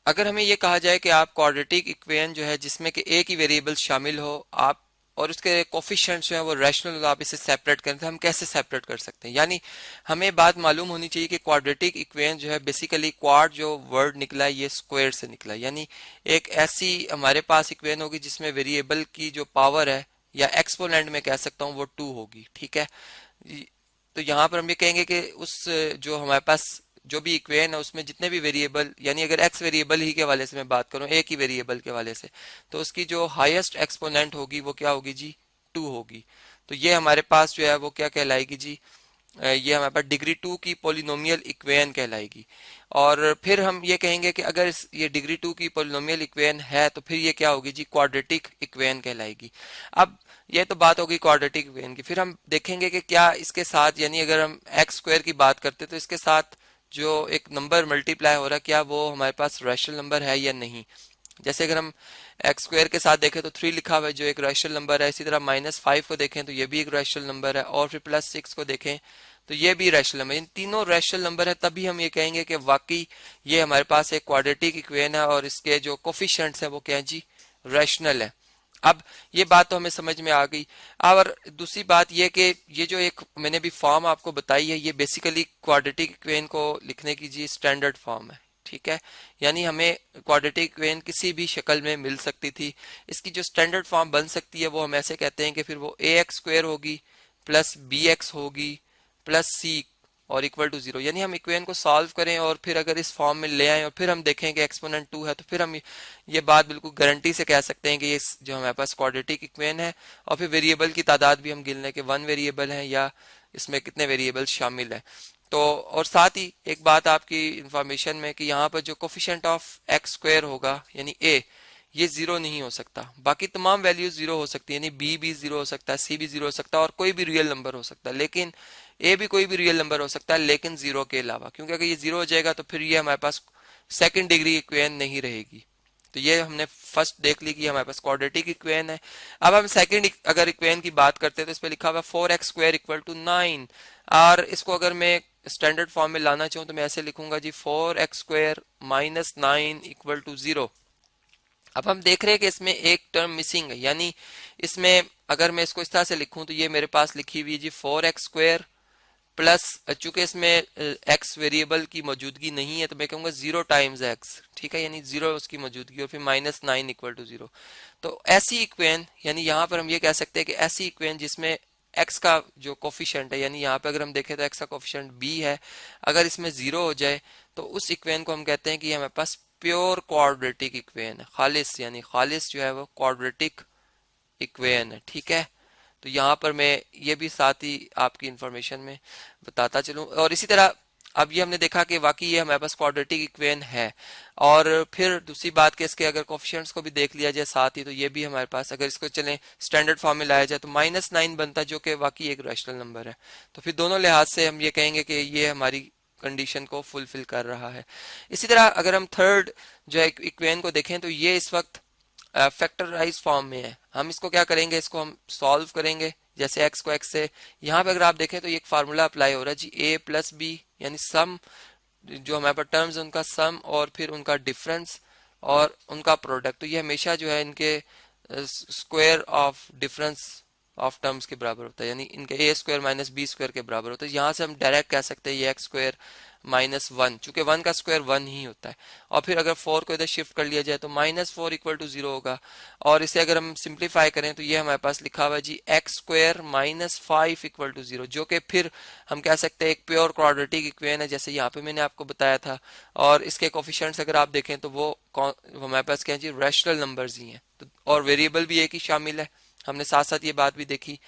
अगर हमें ये कहा जाए कि आप क्वाड्रेटिक इक्वेशन जो है जिसमें कि एक ही वेरिएबल शामिल हो आप और उसके कोफिशिएंट्स जो है वो रैशनल, आप इसे सेपरेट करें तो हम कैसे सेपरेट कर सकते हैं। यानी हमें बात मालूम होनी चाहिए कि क्वाड्रेटिक इक्वेशन जो है बेसिकली क्वाड जो वर्ड निकला है ये स्क्वायर से निकला है। यानी एक ऐसी हमारे पास इक्वेशन होगी जिसमें वेरिएबल की जो पावर है या एक्सपोनेंट में कह सकता हूँ वो 2 होगी। ठीक है, तो यहाँ पर हम ये कहेंगे कि उस जो हमारे पास जो भी इक्वेशन है उसमें जितने भी वेरिएबल, यानी अगर एक्स वेरिएबल ही के वाले से मैं बात करूं, एक ही वेरिएबल के वाले से, तो उसकी जो हाईएस्ट एक्सपोनेंट होगी वो क्या होगी जी, 2 होगी। तो ये हमारे पास जो है वो क्या कहलाएगी जी, ये हमारे पास डिग्री 2 की पोलिनोमियल इक्वेशन कहलाएगी। और फिर हम ये कहेंगे कि अगर ये डिग्री 2 की पोलिनोमियल इक्वेशन है तो फिर ये क्या होगी जी, क्वाड्रेटिक इक्वेशन कहलाएगी। अब ये तो बात होगी क्वाड्रेटिक इक्वेशन की। फिर हम देखेंगे कि क्या इसके साथ, यानी अगर हम एक्स स्क्वायर की बात करते हैं तो इसके साथ जो एक नंबर मल्टीप्लाई हो रहा है क्या वो हमारे पास रैशनल नंबर है या नहीं। जैसे अगर हम एक्स स्क्वायर के साथ देखें तो 3 लिखा हुआ है जो एक रैशनल नंबर है। इसी तरह -5 को देखें तो ये भी एक रैशनल नंबर है, और फिर +6 को देखें तो ये भी रैशनल नंबर। इन तीनों रैशनल नंबर है, तभी हम ये कहेंगे कि वाकई ये हमारे पास एक क्वाड्रेटिक इक्वेशन है और इसके जो कोफिशिएंट्स हैं वो क्या है जी, रैशनल है। अब ये बात तो हमें समझ में आ गई। और दूसरी बात ये कि ये जो एक मैंने भी फॉर्म आपको बताई है ये बेसिकली क्वाड्रेटिक इक्वेशन को लिखने की जी स्टैंडर्ड फॉर्म है। ठीक है, यानी हमें क्वाड्रेटिक इक्वेशन किसी भी शक्ल में मिल सकती थी। इसकी जो स्टैंडर्ड फॉर्म बन सकती है वो हम ऐसे कहते हैं कि फिर वो ax स्क्वायर होगी प्लस bx होगी प्लस c और इक्वल टू 0। यानी हम इक्वेशन को सॉल्व करें और फिर अगर इस फॉर्म में ले आए और फिर हम देखें कि एक्सपोनेंट 2 है तो फिर हम ये बात बिल्कुल गारंटी से कह सकते हैं कि ये जो हमारे पास क्वाड्रेटिक इक्वेशन है। और फिर वेरिएबल की तादाद भी हम गिन लें कि 1 वेरिएबल है या इसमें कितने वेरिएबल शामिल है। तो और साथ ही एक बात आपकी इंफॉर्मेशन में कि यहाँ पर जो कोफिशिएंट ऑफ एक्स स्क्वायर होगा यानी a, ये 0 नहीं हो सकता। बाकी तमाम वैल्यूज 0 हो सकती है, यानी b भी 0 हो सकता है, c भी 0 हो सकता है और कोई भी रियल नंबर हो सकता है, लेकिन a भी कोई भी रियल नंबर हो सकता है लेकिन 0 के अलावा। क्योंकि अगर ये 0 हो जाएगा तो फिर ये हमारे पास सेकंड डिग्री इक्वेशन नहीं रहेगी। तो ये हमने फर्स्ट देख ली कि हमारे पास क्वाड्रेटिक इक्वेशन है। अब हम सेकंड अगर इक्वेशन की बात करते हैं तो इस पे लिखा हुआ 4x स्क्वायर इक्वल टू 9, और इसको अगर मैं स्टैंडर्ड फॉर्म में लाना चाहूँ तो मैं ऐसे लिखूंगा जी 4x square minus 9 equal to 0। अब हम देख रहे हैं कि इसमें एक टर्म मिसिंग है, यानी इसमें अगर मैं इसको इस तरह से लिखूं तो ये मेरे पास लिखी हुई है जी 4x स्क्वायर प्लस, चूंकि इसमें x वेरिएबल की मौजूदगी नहीं है तो मैं कहूंगा 0 टाइम्स x। ठीक है, यानी 0 उसकी मौजूदगी और फिर -9 इक्वल टू 0। तो ऐसी इक्वेशन, यानी यहाँ पर हम ये कह सकते हैं कि ऐसी इक्वेशन जिसमें x का जो कोफिशिएंट है, यानी यहाँ पे अगर हम देखें तो x का कोफिशिएंट b है, अगर इसमें 0 हो जाए तो उस इक्वेशन को हम कहते हैं कि हमारे पास प्योर क्वाड्रेटिक इक्वेशन है, खालिस, यानी खालिस जो है वो क्वाड्रेटिक इक्वेशन है। ठीक है, तो यहाँ पर मैं ये भी साथ ही आपकी इंफॉर्मेशन में बताता चलूँ। और इसी तरह अब ये हमने देखा कि वाकई ये हमारे पास क्वाड्रेटिक इक्वेशन है। और फिर दूसरी बात कि इसके अगर कोफिशिएंट्स को भी देख लिया जाए साथ ही तो ये भी हमारे पास, अगर इसको चलें स्टैंडर्ड फॉर्म में लाया जाए तो -9 बनता है जो कि वाकई एक रैशनल नंबर है। तो फिर दोनों लिहाज से हम ये कहेंगे कि ये हमारी कंडीशन को फुलफिल कर रहा है। इसी तरह अगर हम थर्ड जो है इक्वेशन को देखें तो ये इस वक्त फैक्टराइज फॉर्म में है। हम इसको क्या करेंगे, इसको हम सॉल्व करेंगे जैसे x को x से, यहाँ पे अगर आप देखें तो ये एक फार्मूला अप्लाई हो रहा है जी a प्लस बी, यानी सम जो हमारे पास टर्म्स उनका सम और फिर उनका डिफरेंस और उनका प्रोडक्ट। तो ये हमेशा जो है इनके square of difference of terms के बराबर होता है, यानी इनके a square minus b square के बराबर होता है। यहाँ से हम डायरेक्ट कह सकते हैं ये x स्क्वायर -1, चूंकि 1 का स्क्वायर 1 ही होता है। और फिर अगर 4 को इधर शिफ्ट कर लिया जाए तो -4 इक्वल टू 0 होगा। और इसे अगर हम सिंप्लीफाई करें तो ये हमारे पास लिखा हुआ है जी x स्क्वायर -5 इक्वल टू 0, जो कि फिर हम कह सकते हैं एक प्योर क्वाड्रेटिक इक्वेशन है जैसे यहाँ पे मैंने आपको बताया था। और इसके कोफिशिएंट्स अगर आप देखें तो वो हमारे पास क्या है जी, रैशनल नंबर्स ही हैं। तो और वेरिएबल भी एक ही शामिल है, हमने साथ साथ ये बात भी देखी।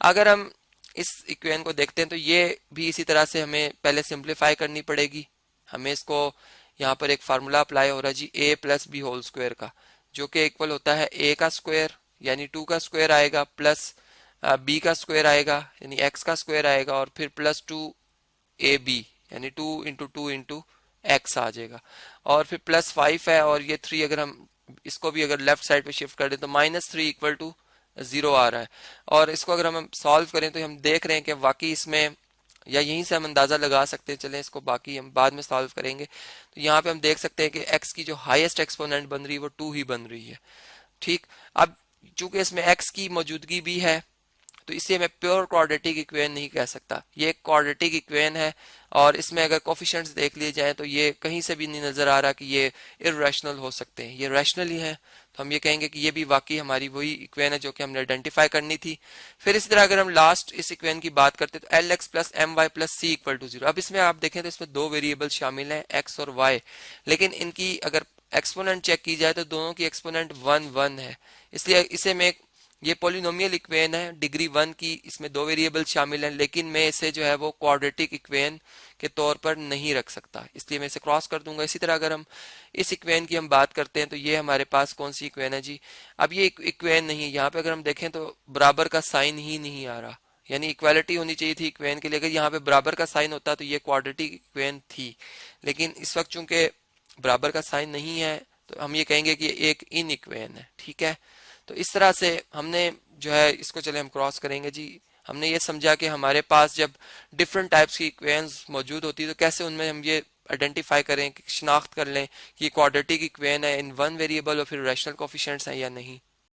अगर हम इस इक्वेशन को देखते हैं तो ये भी इसी तरह से हमें पहले सिंप्लीफाई करनी पड़ेगी। हमें इसको यहाँ पर एक फार्मूला अप्लाई हो रहा है जी a plus b whole square का, जो कि इक्वल होता है a का स्क्वायर यानी 2 का स्क्वायर आएगा प्लस b का स्क्वायर आएगा यानी x का स्क्वायर आएगा और फिर प्लस 2ab यानी 2 इंटू 2 इंटू एक्स आ जाएगा। और फिर +5 है और ये 3 अगर हम इसको भी अगर लेफ्ट साइड पे शिफ्ट कर दें तो -3 इक्वल टू 0 आ रहा है। और इसको अगर हम सॉल्व करें तो हम देख रहे हैं कि वाकई इसमें या यहीं से हम अंदाजा लगा सकते हैं, चलें इसको बाकी हम बाद में सॉल्व करेंगे। तो यहाँ पे हम देख सकते हैं कि x की जो हाईएस्ट एक्सपोनेंट बन रही है वो 2 ही बन रही है। ठीक, अब चूंकि इसमें x की मौजूदगी भी है तो इसे मैं प्योर क्वाड्रेटिक इक्वेशन नहीं कह सकता, ये एक क्वाड्रेटिक इक्वेशन है। और इसमें अगर कोफिशिएंट्स देख लिए जाएं तो ये कहीं से भी नहीं नजर आ रहा कि ये इरेशनल हो सकते हैं, ये रैशनल ही है। तो हम ये कहेंगे कि ये भी वाकई हमारी वही इक्वेशन है जो कि हमने आइडेंटिफाई करनी थी। फिर इसी तरह अगर हम लास्ट इस इक्वेशन की बात करते हैं तो l x plus m y plus c equal to 0। अब इसमें आप देखें तो इसमें दो वेरिएबल शामिल हैं एक्स और वाई, लेकिन इनकी अगर एक्सपोनेंट चेक की जाए तो दोनों की एक्सपोनेंट 1 1 है। इसलिए इसे मैं, ये पॉलिनोमियल इक्वेशन है डिग्री 1 की, इसमें दो वेरिएबल शामिल हैं, लेकिन मैं इसे जो है वो क्वाड्रेटिक इक्वेशन के तौर पर नहीं रख सकता, इसलिए मैं इसे क्रॉस कर दूंगा। इसी तरह अगर हम इस इक्वेशन की हम बात करते हैं तो ये हमारे पास कौन सी इक्वेशन है जी, अब ये इक्वेशन नहीं है। यहाँ पे अगर हम देखें तो बराबर का साइन ही नहीं आ रहा, यानी इक्वालिटी होनी चाहिए थी इक्वेशन के लिए। अगर यहाँ पे बराबर का साइन होता तो ये क्वाड्रेटिक इक्वेशन थी, लेकिन इस वक्त चूंकि बराबर का साइन नहीं है तो हम ये कहेंगे कि एक इन इक्वेशन है। ठीक है, तो इस तरह से हमने जो है इसको, चले हम क्रॉस करेंगे जी। हमने ये समझा कि हमारे पास जब डिफरेंट टाइप्स की इक्वेशंस मौजूद होती है तो कैसे उनमें हम ये आइडेंटिफाई करें, शिनाख्त कर लें कि क्वाड्रेटिक इक्वेशन है इन वन वेरिएबल और फिर रैशनल कोफिशिएंट्स हैं या नहीं।